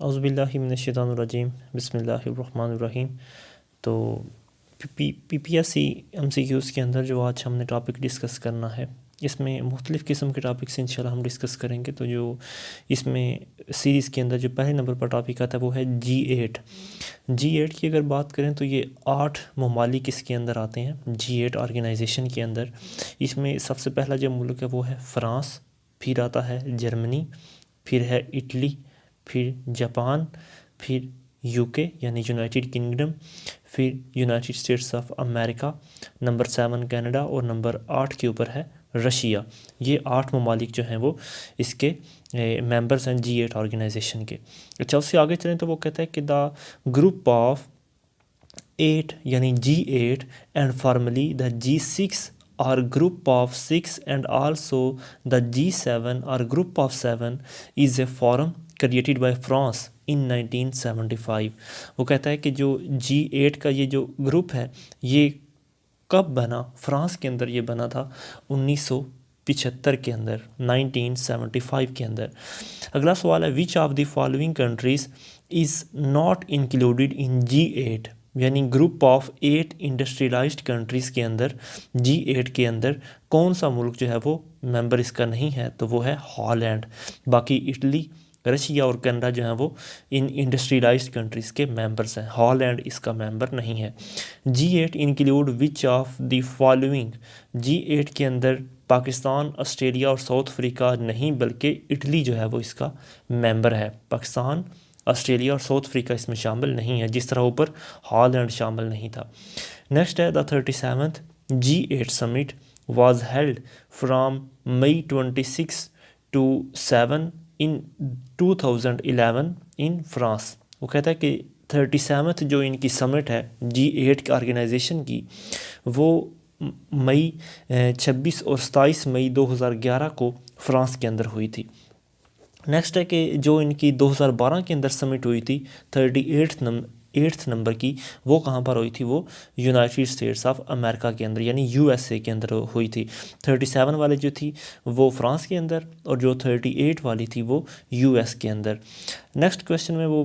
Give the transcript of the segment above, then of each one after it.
औज़ुबिल्लाहि मिनश्शैतानिर्रजीम बिस्मिल्लाहिर्रहमानिर्रहीम। तो PPSC MCQs के अंदर जो आज हमने टॉपिक डिस्कस करना है, इसमें मुख्तलिफ़ किस्म के टॉपिक्स इंशाल्लाह हम डिस्कस करेंगे। तो जो इसमें सीरीज़ के अंदर जो पहले नंबर पर टॉपिक आता है वो है G8। G8 की अगर बात करें तो ये 8 ममालिक इसके अंदर आते हैं G8 ऑर्गेनाइजेशन के अंदर। इसमें सबसे पहला जो मुल्क है वो है फ़्रांस, फिर आता है जर्मनी, फिर है इटली, फिर जापान, फिर यूके यानी यूनाइटेड किंगडम, फिर United states of America, number 7 Canada और नंबर 8 के ऊपर है रशिया। ये 8 ममालिक जो हैं वो इसके मेंबर्स हैं G8 ऑर्गेनाइजेशन के। अच्छा, उससे आगे चलें तो वो कहता है कि द ग्रुप ऑफ 8 यानी G8 and formally the G6 or group of 6 and also the G7 or group of 7 is a forum created by France in 1975। वो कहता है कि जो G8 का ये जो ग्रुप है ये कब बना, फ्रांस के अंदर ये बना था 1975 के अंदर, 1975 के अंदर। अगला सवाल है विच of the following countries is not included in G8 यानी ग्रुप ऑफ 8 इंडस्ट्रियलाइज्ड कंट्रीज़ के अंदर G8 के अंदर कौन सा मुल्क जो है वो मेंबर इसका नहीं है, तो वो है हॉलैंड। बाकी इटली, रशिया और कनाडा जो है वो इन इंडस्ट्रियलाइज्ड कंट्रीज़ के मेंबर्स हैं, हॉलैंड इसका मेंबर नहीं है। G8 include which of the following, G8 के अंदर पाकिस्तान, ऑस्ट्रेलिया और साउथ अफ्रीका नहीं बल्कि इटली जो है वो इसका मेंबर है। पाकिस्तान, ऑस्ट्रेलिया और साउथ अफ्रीका इसमें शामिल नहीं है, जिस तरह ऊपर हॉलैंड शामिल नहीं था। नेक्स्ट है the 37th G8 summit was held from May 26 to 7 in 2011 in France. वो कहता है कि 37th जो इनकी समिट है G8 की ऑर्गेनाइजेशन की, वो मई 26 और 27 मई 2011 को फ्रांस के अंदर हुई थी। नेक्स्ट है कि जो इनकी 2012 के अंदर समिट हुई थी 8th नंबर की, वो कहाँ पर हुई थी, वो यूनाइटेड स्टेट्स ऑफ अमेरिका के अंदर यानी USA के अंदर हुई थी। 37 वाली जो थी वो फ्रांस के अंदर और जो 38 वाली थी वो US के अंदर। नेक्स्ट क्वेश्चन में वो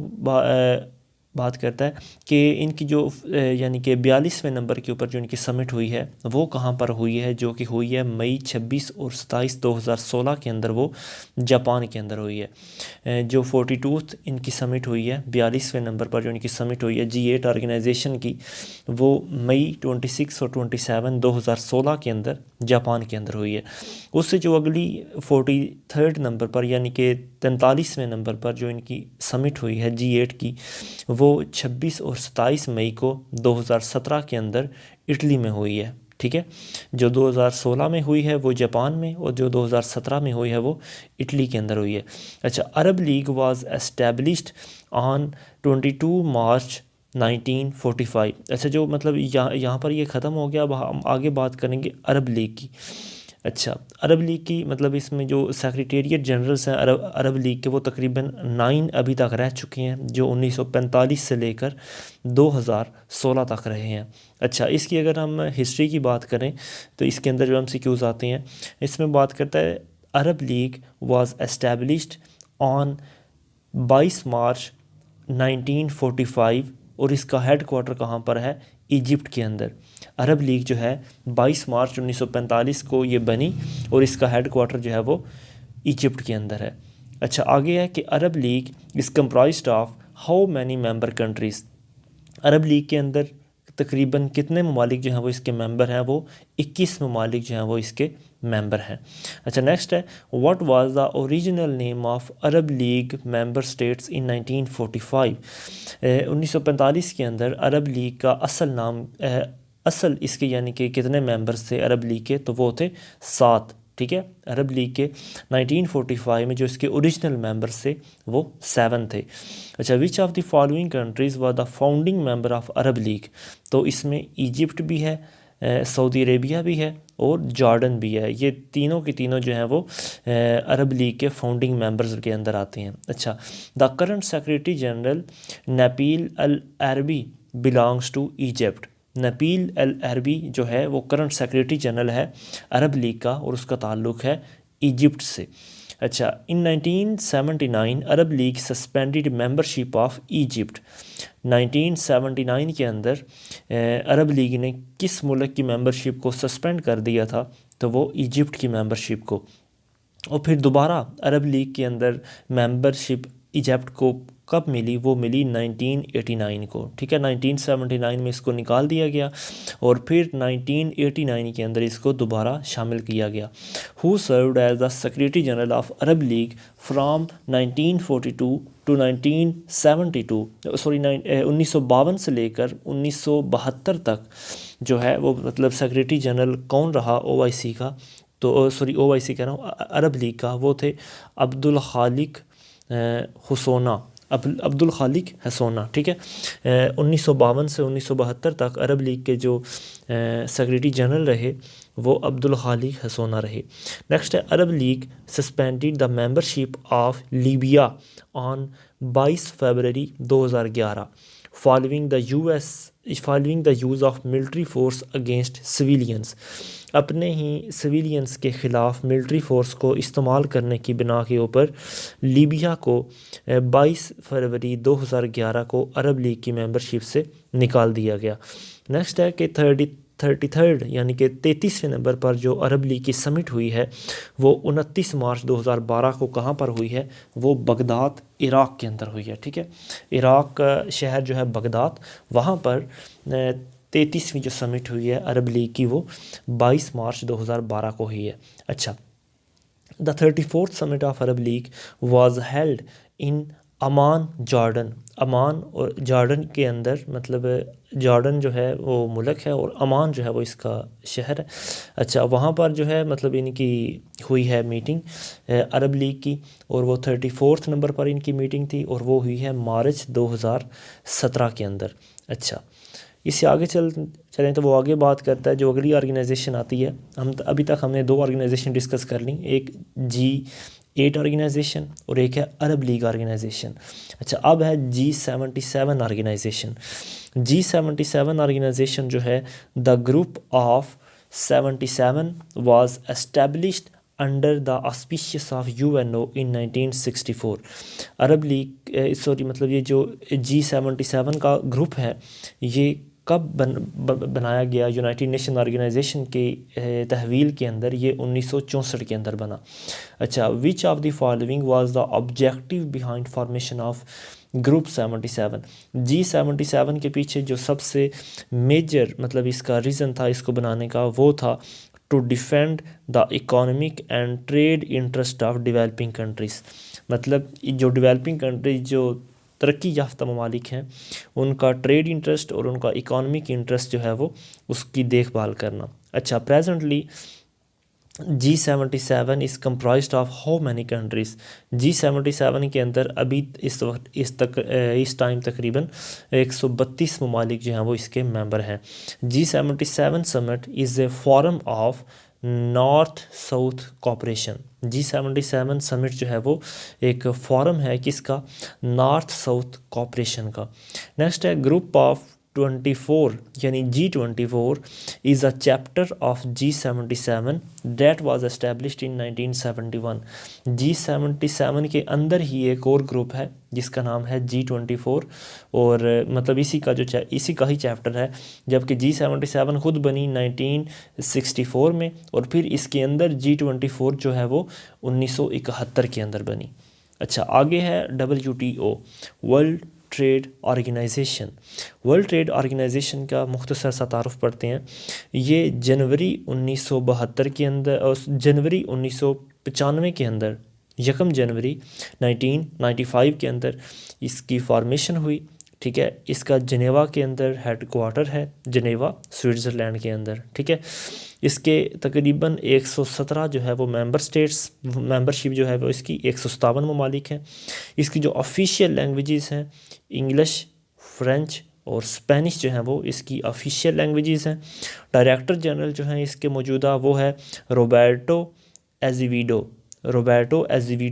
बात करता है कि इनकी जो यानी कि 42वें नंबर के ऊपर जो इनकी समिट हुई है वो कहाँ पर हुई है, जो कि हुई है मई 26 और 27 2016 के अंदर, वो जापान के अंदर हुई है। जो 42th इनकी समिट हुई है, 42वें नंबर पर जो इनकी समिट हुई है G8 ऑर्गेनाइजेशन की, वो मई 26 और 27 2016 के अंदर जापान के अंदर हुई है। उससे जो अगली 43rd नंबर पर यानी कि 43वें नंबर पर जो इनकी समिट हुई है G8 की, वो 26 और 27 मई को 2017 के अंदर इटली में हुई है। ठीक है, जो 2016 में हुई है वो जापान में और जो 2017 में हुई है वो इटली के अंदर हुई है। अच्छा, अरब लीग वाज एस्टैब्लिश्ड ऑन 22 मार्च 1945। अच्छा, जो मतलब यहाँ पर ये ख़त्म हो गया, अब हम आगे बात करेंगे अरब लीग की। अच्छा, अरब लीग की मतलब इसमें जो सेक्रेटेरिएट जनरल्स हैं अरब लीग के, वो तकरीबन 9 अभी तक रह चुके हैं, जो 1945 से लेकर 2016 तक रहे हैं। अच्छा, इसकी अगर हम हिस्ट्री की बात करें तो इसके अंदर जो MCQs आते हैं, इसमें बात करता है Arab League was established on 22 मार्च 1945 और इसका हेड क्वार्टर कहाँ पर है, इजिप्ट के अंदर। अरब लीग जो है 22 मार्च 1945 को ये बनी और इसका हेड क्वार्टर जो है वो इजिप्ट के अंदर है। अच्छा, आगे है कि Arab League is comprised of how many member countries. Arab League के अंदर तकरीबन कितने ममालिक जो हैं वो इसके मेंबर हैं, वो 21 ममालिक जो हैं वो इसके मेंबर हैं। अच्छा, नेक्स्ट है what was the original name of Arab league member states in 1945। 1945 के अंदर अरब लीग का असल नाम असल इसके यानी कि कितने मेंबर्स थे अरब लीग के, तो वो थे 7। ठीक है, अरब लीग के 1945 में जो इसके ओरिजिनल मेंबर्स थे वो 7 थे। अच्छा, which of the following countries were the founding member of Arab league. तो इसमें इजिप्ट भी है, सऊदी अरेबिया भी है और जॉर्डन भी है। ये तीनों की तीनों जो हैं वो अरब लीग के फाउंडिंग मेंबर्स के अंदर आते हैं। अच्छा, the current secretary general Nabil al Arabi belongs to Egypt. Nabil al Arabi जो है वो करंट सेक्रेटरी जनरल है अरब लीग का और उसका ताल्लुक़ है इजिप्ट से। अच्छा, in 1979 Arab League suspended membership of Egypt. 1979 के अंदर अरब लीग ने किस मुल्क की मेंबरशिप को सस्पेंड कर दिया था? तो वो इजिप्ट की मेंबरशिप को। और फिर दोबारा अरब लीग के अंदर मेंबरशिप इजिप्ट को कब मिली? वो मिली 1989 को, ठीक है। 1979 में इसको निकाल दिया गया और फिर 1989 के अंदर इसको दोबारा शामिल किया गया। Who served as the secretary general of Arab League from 1942 to 1972, sorry 1952 से लेकर 1972 तक जो है वो मतलब सेक्रेटरी जनरल कौन रहा ओआईसी का? तो सॉरी ओआईसी कह रहा हूँ, अरब लीग का। वो थे अब्दुल खालिक हुसोना, अब्दुल खालिक हसोना, ठीक है। 1952 से 1972 तक अरब लीग के जो सेक्रेटरी जनरल रहे वो अब्दुल खालिक हसोना रहे। नेक्स्ट है Arab League suspended the membership of Libya on 22 February 2011 following the use of military force against civilians. अपने ही सिविलियंस के ख़िलाफ़ मिलिट्री फोर्स को इस्तेमाल करने की बिना के ऊपर लीबिया को 22 फरवरी 2011 को अरब लीग की मेंबरशिप से निकाल दिया गया। नेक्स्ट है कि 33rd यानी कि 33वें नंबर पर जो अरब लीग की समिट हुई है वो 29 मार्च 2012 को कहाँ पर हुई है? वो बगदाद इराक़ के अंदर हुई है, ठीक है। इराक़ का शहर जो है बगदाद, वहाँ पर 33वीं जो समिट हुई है अरब लीग की वो 22 मार्च 2012 को हुई है। अच्छा, the 34th summit of Arab League was held in Amman Jordan. Amman और जॉर्डन के अंदर, मतलब जॉर्डन जो है वो मुल्क है और अमान जो है वो इसका शहर है। अच्छा, वहाँ पर जो है मतलब इनकी हुई है मीटिंग अरब लीग की, और वो 34th नंबर पर इनकी मीटिंग थी और वो हुई है मार्च 2017 के अंदर। अच्छा, इससे आगे चलें तो वो आगे बात करता है जो अगली ऑर्गेनाइजेशन आती है। हम अभी तक हमने 2 ऑर्गेनाइजेशन डिस्कस कर ली, एक G8 ऑर्गेनाइजेशन और एक है अरब लीग ऑर्गेनाइजेशन। अच्छा, अब है G77 ऑर्गेनाइजेशन। G77 ऑर्गेनाइजेशन जो है the group of 77 was established under the auspicious of UNO in 1964। Arab league sorry मतलब ये जो G77 का ग्रुप है ये कब बनाया गया? यूनाइटेड नेशन ऑर्गेनाइजेशन के तहवील के अंदर ये 1964 के अंदर बना। अच्छा, which of the following was the objective behind formation of group 77? G77 के पीछे जो सबसे मेजर मतलब इसका रीज़न था इसको बनाने का वो था to defend the economic and trade interest of developing countries. मतलब जो डेवलपिंग कंट्रीज जो तरक्की याफ्ता ममालिक हैं उनका ट्रेड इंटरेस्ट और उनका इकोनॉमिक इंटरेस्ट जो है वो उसकी देखभाल करना। अच्छा, presently G77 is comprised of how many countries? G77 के अंदर अभी इस टाइम तकरीबन 132 ममालिक जो हैं वो इसके मेंबर हैं। G77 summit is a forum of north south cooperation. G77 summit जो है वो एक फोरम है किसका? नॉर्थ साउथ कोऑपरेशन का। नेक्स्ट है ग्रुप ऑफ 24 यानी G24 is a chapter of G77 that was established in 1971। G77 के अंदर ही एक और ग्रुप है जिसका नाम है G24 और मतलब इसी का ही चैप्टर है, जबकि G77 खुद बनी 1964 में और फिर इसके अंदर G24 जो है वो 1971 के अंदर बनी। अच्छा, आगे है WTO world trade organisation. World trade organisation का मुख्तसर सा तारुफ पढ़ते हैं। ये जनवरी 1972 के अंदर और जनवरी 1995 के अंदर 1 जनवरी 1995 के अंदर इसकी फॉर्मेशन हुई, ठीक है। इसका जनेवा के अंदर हेड क्वार्टर है, जनेवा स्विट्ज़रलैंड के अंदर, ठीक है। इसके तकरीबन 117 जो है वो मेंबरशिप जो है वो इसकी 157 ममालिक हैं। इसकी जो ऑफिशियल लैंग्वेजेस हैं इंग्लिश, फ्रेंच और स्पेनिश जो हैं वो इसकी ऑफिशियल लैंग्वेजेस हैं। डायरेक्टर जनरल जो हैं इसके मौजूदा वो है रोबर्टो एज़ीवीडो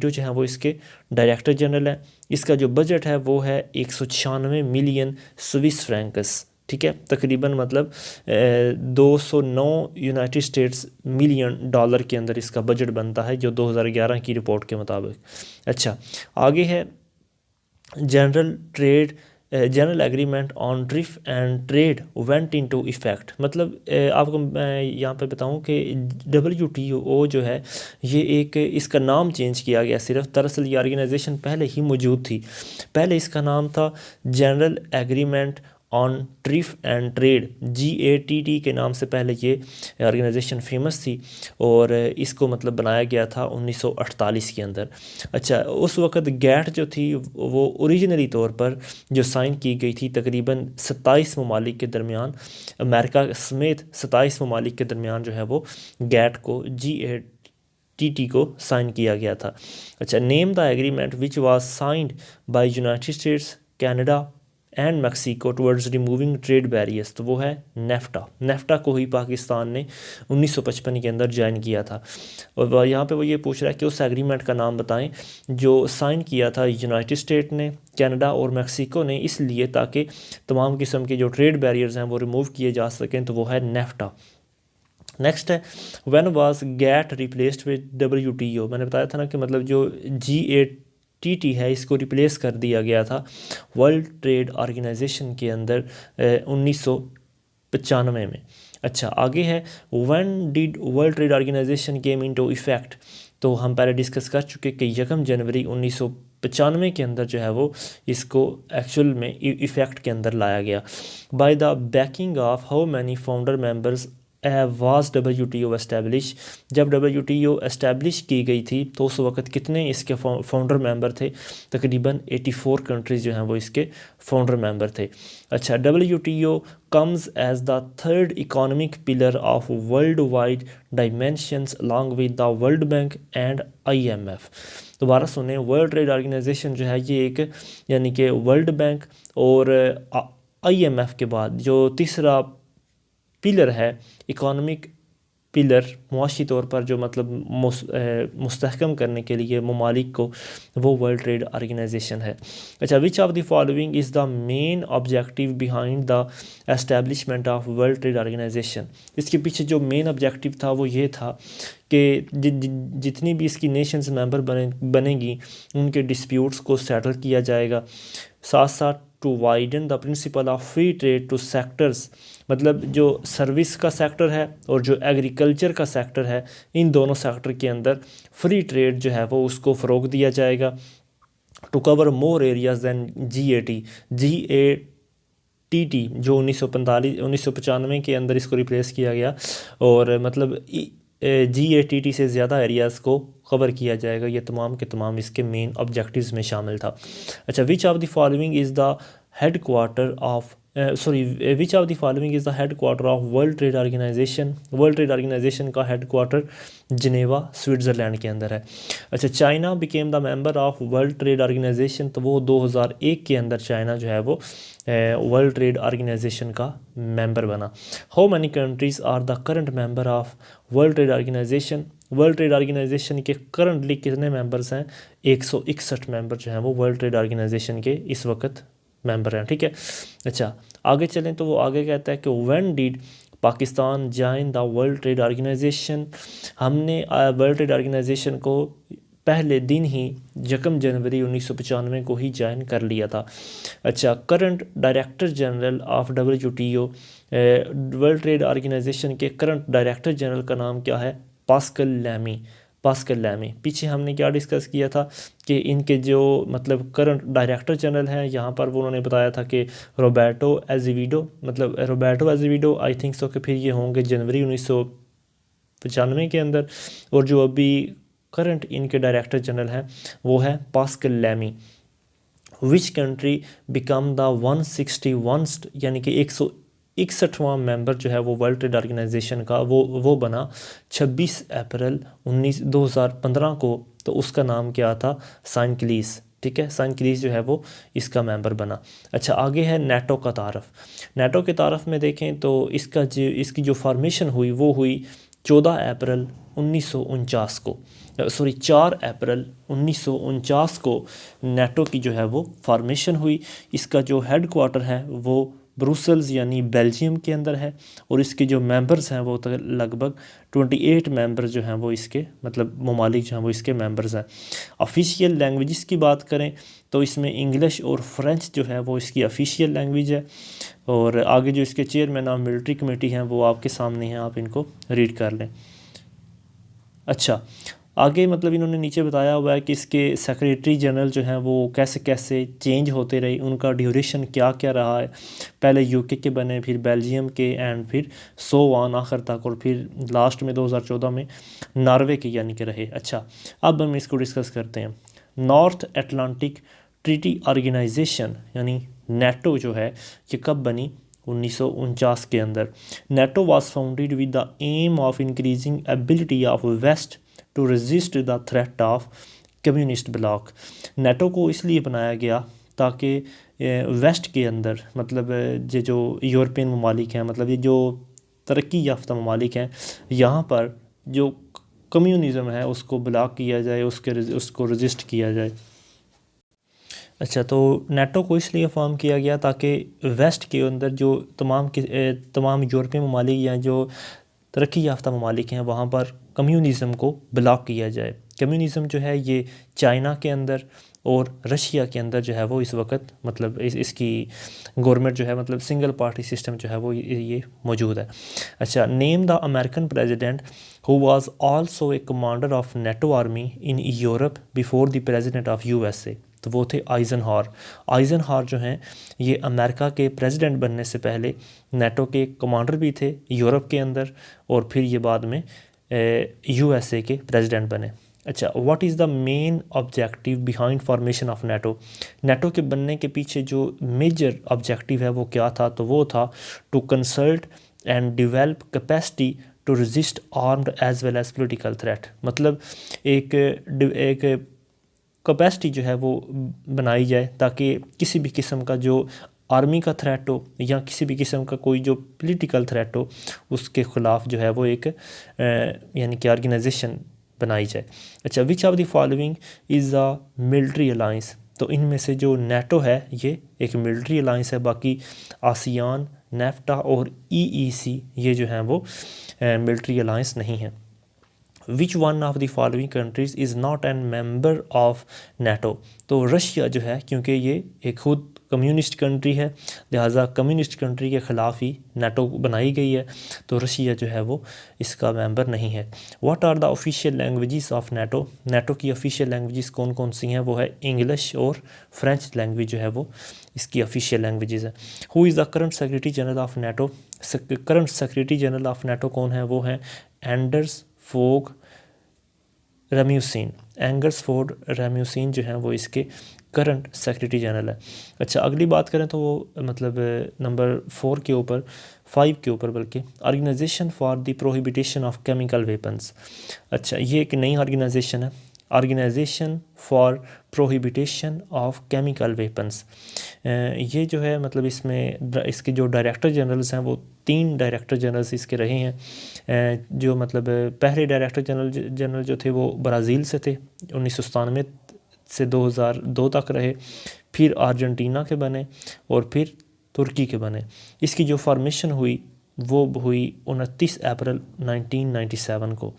जो हैं वो इसके डायरेक्टर जनरल हैं। इसका जो बजट है वो है 196 मिलियन स्विस फ्रैंक्स, ठीक है, तकरीबन मतलब 209 यूनाइटेड स्टेट्स मिलियन डॉलर के अंदर इसका बजट बनता है, जो 2011 की रिपोर्ट के मुताबिक। अच्छा, आगे है general agreement on trip and trade went into effect. मतलब आपको मैं यहाँ पे बताऊँ कि WTO जो है ये एक, इसका नाम चेंज किया गया सिर्फ, दरअसल ये ऑर्गेनाइजेशन पहले ही मौजूद थी। पहले इसका नाम था general agreement on trip and trade, GATT के नाम से पहले ये ऑर्गेनाइजेशन फेमस थी, और इसको मतलब बनाया गया था 1948 के अंदर। अच्छा, उस वक़्त गैट जो थी वो ओरिजिनली तौर पर जो साइन की गई थी तकरीबन 27 ममालिक के दरमियान, अमेरिका समेत 27 ममालिक के दरमियान जो है वो गैट को, GATT को साइन किया गया था। अच्छा, name the agreement which was signed by United states, Canada and Mexico towards removing trade barriers, तो वो है नेफ्टा। नेफ्टा को ही पाकिस्तान ने 1955 के अंदर ज्वाइन किया था। और यहाँ पे वो ये पूछ रहा है कि उस एग्रीमेंट का नाम बताएं जो साइन किया था यूनाइटेड स्टेट ने, कनाडा और मैक्सिको ने, इसलिए ताकि तमाम किस्म के जो ट्रेड बैरियर्स हैं वो रिमूव किए जा सकें, तो वो है नेफ्टा। नेक्स्ट है when was GATT replaced with WTO। मैंने बताया था ना कि मतलब जो GATT है इसको रिप्लेस कर दिया गया था वर्ल्ड ट्रेड ऑर्गेनाइजेशन के अंदर 1995 में। अच्छा, आगे है when did world trade organisation came into effect. तो हम पहले डिस्कस कर चुके कि 1 जनवरी 1995 के अंदर जो है वो इसको एक्चुअल में इफ़ेक्ट के अंदर लाया गया। By the banking of how many founder members was WTO establish. जब WTO एस्टेब्लिश की गई थी तो उस वक्त कितने इसके फाउंडर मेंबर थे? तकरीबन 84 कंट्रीज़ जो हैं वो इसके फाउंडर मेंबर थे। अच्छा, WTO comes as the third economic pillar of world wide dimensions along with the world bank and IMF। दोबारा सुने, वर्ल्ड ट्रेड ऑर्गेनाइजेशन जो है ये एक, यानी कि वर्ल्ड बैंक और IMF के बाद जो तीसरा पिलर है, इकोनॉमिक पिलर, मुआशी तौर पर जो मतलब मुस्तहकम करने के लिए ममालिक को, वो वर्ल्ड ट्रेड ऑर्गेनाइजेशन है। अच्छा, which of the following is the main objective behind the establishment of world trade organisation. इसके पीछे जो मेन ऑब्जेक्टिव था वो ये था कि जितनी भी इसकी नेशंस मेंबर बनेंगी उनके डिस्प्यूट्स को सेटल किया जाएगा। साथ साथ to widen the principle of free trade to sectors, मतलब जो सर्विस का सेक्टर है और जो एग्रीकल्चर का सेक्टर है, इन दोनों सेक्टर के अंदर फ्री ट्रेड जो है वो उसको फ़रोग दिया जाएगा। To cover more areas than GATT जो 1995 के अंदर इसको रिप्लेस किया गया, और मतलब GATT से ज़्यादा एरियाज़ को कवर किया जाएगा। ये तमाम के तमाम इसके मेन ऑब्जेक्टिव्स में शामिल था। अच्छा, which of the following is the headquarter of which of the following is the headquarter of world trade organisation. World trade organisation का हेड क्वार्टर जिनेवा, स्विट्ज़रलैंड के अंदर है। अच्छा, China became the member of world trade organisation, तो वो 2001 के अंदर China जो है वो वर्ल्ड ट्रेड ऑर्गेनाइजेशन का मेंबर बना। How many countries are the current member of world trade organisation. World trade organisation के करंटली कितने मेंबर्स हैं? 161 मेंबर जो हैं वो वर्ल्ड ट्रेड ऑर्गेनाइजेशन के इस वक्त मेंबर हैं। ठीक है, अच्छा आगे चलें तो वो आगे कहता है कि when did Pakistan join the world trade organisation. हमने वर्ल्ड ट्रेड ऑर्गेनाइजेशन को पहले दिन ही 1 जनवरी 1995 को ही ज्वाइन कर लिया था। अच्छा, current director general of WTO, world trade organisation के करंट डायरेक्टर जनरल का नाम क्या है? Pascal Lamy. पीछे हमने क्या डिस्कस किया था कि इनके जो मतलब करंट डायरेक्टर जनरल हैं यहाँ पर वो उन्होंने बताया था कि रोबर्टो एजेविडो आई थिंक सो कि फिर ये होंगे जनवरी 1995 के अंदर, और जो अभी करंट इनके डायरेक्टर जनरल हैं वो है Pascal Lammy. Which country become the 161st यानी कि 161वां मेंबर जो है वो वर्ल्ड ट्रेड ऑर्गेनाइजेशन का वो बना 26 अप्रैल 2015 को, तो उसका नाम क्या था? साइनक्लीस। ठीक है, साइनक्लीस जो है वो इसका मेंबर बना। अच्छा, आगे है नेटो का तारफ़। नेटो के तारफ़ में देखें तो इसकी जो फॉर्मेशन हुई वो हुई 14 अप्रैल 1949 को, 4 अप्रैल 1949 को नेटो की जो है वो फॉर्मेशन हुई। इसका जो हेड क्वार्टर है वो ब्रुसल्स यानी बेल्जियम के अंदर है, और इसके जो मेंबर्स हैं वो तो लगभग 28 मेंबर जो हैं वो इसके मतलब ममालिक जो हैं वो इसके मेंबर्स हैं। ऑफिशियल लैंग्वेजेस की बात करें तो इसमें इंग्लिश और फ्रेंच जो है वो इसकी ऑफिशियल लैंग्वेज है, और आगे जो इसके चेयरमैन ऑफ मिलिट्री कमेटी हैं वो आपके सामने हैं, आप इनको रीड कर लें। अच्छा, आगे मतलब इन्होंने नीचे बताया हुआ है कि इसके सेक्रेटरी जनरल जो हैं वो कैसे कैसे चेंज होते रहे, उनका ड्यूरेशन क्या क्या रहा है। पहले यूके के बने, फिर बेल्जियम के, एंड फिर सो ऑन आखिर तक, और फिर लास्ट में 2014 में नॉर्वे के यानी कि रहे। अच्छा, अब हम इसको डिस्कस करते हैं। नॉर्थ एटलांटिक ट्रीटी ऑर्गेनाइजेशन यानी नेटो जो है ये कब बनी? 1949 के अंदर। NATO was founded with the aim of increasing ability of west to resist the threat of communist bloc. NATO को इसलिए बनाया गया ताकि वेस्ट के अंदर मतलब ये जो यूरोपियन ममालिक हैं, मतलब ये जो तरक्की याफ्ता ममालिक हैं, यहाँ पर जो कम्युनिज़म है उसको ब्लॉक किया जाए, उसको रजिस्ट किया जाए। अच्छा, तो नेटो को इसलिए फॉर्म किया गया ताकि वेस्ट के अंदर जो तमाम यूरोपियन ममालिक या जो तरक्की याफ्ता ममालिक हैं वहाँ पर कम्युनिज़म को ब्लॉक किया जाए। कम्युनिज़म जो है ये चाइना के अंदर और रशिया के अंदर जो है वो इस वक्त मतलब इसकी गवर्नमेंट जो है मतलब सिंगल पार्टी सिस्टम जो है वो ये मौजूद है। अच्छा, name the American president who was also a commander of NATO army in Europe before the president of USA. तो वो थे आइजनहावर जो हैं ये अमेरिका के प्रेसिडेंट बनने से पहले नेटो के कमांडर भी थे यूरोप के अंदर, और फिर ये बाद में यूएसए के प्रेसिडेंट बने। अच्छा, what is the main objective behind formation of NATO? NATO के बनने के पीछे जो मेजर ऑब्जेक्टिव है वो क्या था? तो वो था to consult and develop capacity to resist armed as well as political threat. मतलब एक कैपेसिटी जो है वो बनाई जाए ताकि किसी भी किस्म का जो आर्मी का थ्रेट हो या किसी भी किस्म का कोई जो पॉलिटिकल थ्रेट हो उसके ख़िलाफ़ जो है वो एक यानी कि ऑर्गेनाइजेशन बनाई जाए। अच्छा, which of the following is a military alliance? तो इनमें से जो नेटो है ये एक मिलिट्री अलाइंस है, बाकी आसियान, नेफ्टा और ईईसी ये जो हैं वो मिलिट्री अलाइंस नहीं है। Which one of the following countries is not an member of NATO? तो रशिया जो है क्योंकि ये एक खुद कम्युनिस्ट कंट्री है, लिहाजा कम्युनिस्ट कंट्री के ख़िलाफ़ ही नेटो बनाई गई है, तो रशिया जो है वो इसका मेंबर नहीं है। What are the official languages of NATO? NATO की ऑफिशियल लैंग्वेजेस कौन कौन सी हैं? वो है इंग्लिश और फ्रेंच लैंग्वेज जो है वो इसकी ऑफिशियल लैंग्वेजेस हैं। Who is the current secretary general of NATO? Current secretary general of NATO कौन है? वो है एंडर्स फोग रेम्यूसिन। एंगर्सफोर्ड रेम्यूसिन जो हैं वो इसके करंट सेक्रेटरी जनरल है। अच्छा, अगली बात करें तो वो मतलब नंबर 5 के ऊपर बल्कि organisation for the prohibition of chemical weapons. अच्छा, ये एक नई ऑर्गेनाइजेशन है, organisation for prohibition of chemical weapons. ये जो है मतलब इसमें इसके जो डायरेक्टर जनरल्स हैं वो 3 डायरेक्टर जनरल्स इसके रहे हैं। जो मतलब पहले डायरेक्टर जनरल जो थे वो ब्राज़ील से थे, 1997 से 2002 तक रहे, फिर अर्जेंटीना के बने और फिर तुर्की के बने। इसकी जो फॉर्मेशन हुई वो हुई 29 अप्रैल 1997 को।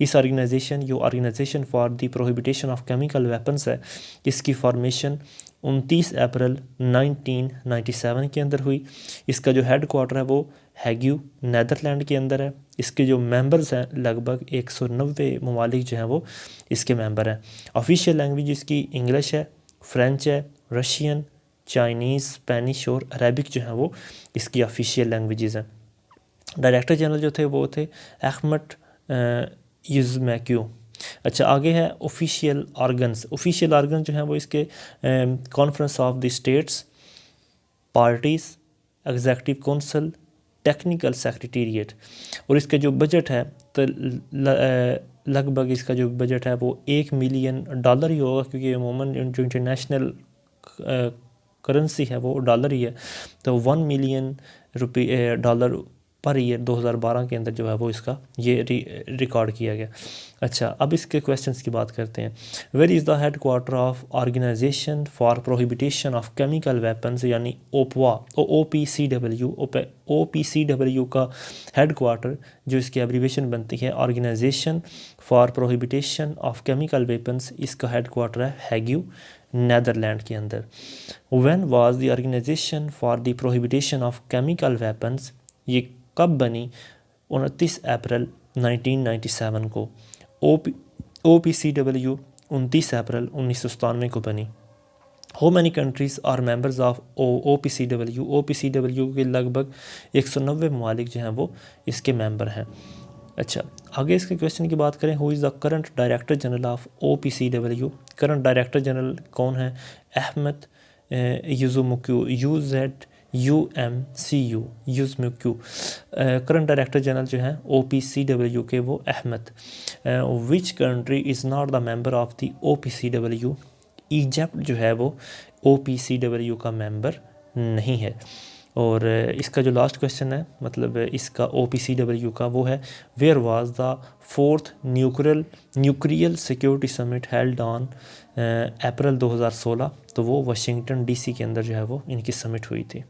इस organisation for the prohibition of chemical weapons है, इसकी फॉर्मेशन 29 अप्रैल 1997 के अंदर हुई। इसका जो हेड क्वार्टर है वो हैग्यू नीदरलैंड के अंदर है। इसके जो मेंबर्स हैं लगभग 190 ममालिक जो हैं वो इसके मेंबर हैं। ऑफिशियल लैंग्वेज इसकी इंग्लिश है, फ्रेंच है, रशियन, चाइनीज़, स्पेनिश और अरेबिक जो हैं वो इसकी ऑफिशियल लैंग्वेजेस हैं। डायरेक्टर जनरल जो थे वो थे अहमद युज़मैक्यू। अच्छा, आगे है ऑफिशियल ऑर्गन जो हैं वो इसके conference of the states, parties, executive council, technical secretariat. और इसका जो बजट है तो लगभग इसका जो बजट है वो $1 मिलियन ही होगा, क्योंकि अमूमन जो इंटरनेशनल करेंसी है वो डॉलर ही है, तो $1 मिलियन पर ईयर 2012 के अंदर जो है वो इसका ये रिकॉर्ड किया गया। अच्छा, अब इसके क्वेश्चंस की बात करते हैं। Where is the headquarter of organisation for prohibition of chemical weapons, यानी ओपवा, OPCW का हेड क्वार्टर जो इसकी एब्रीवेशन बनती है organisation for prohibition of chemical weapons, इसका हेड क्वार्टर है हैग्यू, नेदरलैंड के अंदर। When was the organisation for the prohibition of chemical weapons, ये कब बनी? 29 अप्रैल 1997 को। OPCW 29 अप्रैल 1997 को बनी। How many countries are members of OPCW के लगभग 190 ममालिक जो हैं वो इसके मेंबर हैं। अच्छा, आगे इसके क्वेश्चन की बात करें। Who is the current director general of OPCW? Current director general कौन है? अहमद युज़ुमुक्यू, UZUMCU। करंट डायरेक्टर जनरल जो हैं OPCW के वो Ahmet. Which country is not the member of the OPCW? Egypt जो है वो OPCW का मेंबर नहीं है। और इसका जो लास्ट क्वेश्चन है, मतलब इसका OPCW का, वो है where was the 4th nuclear security summit held on April 2016? तो वो वाशिंगटन DC के अंदर जो है वो इनकी समिट हुई थी।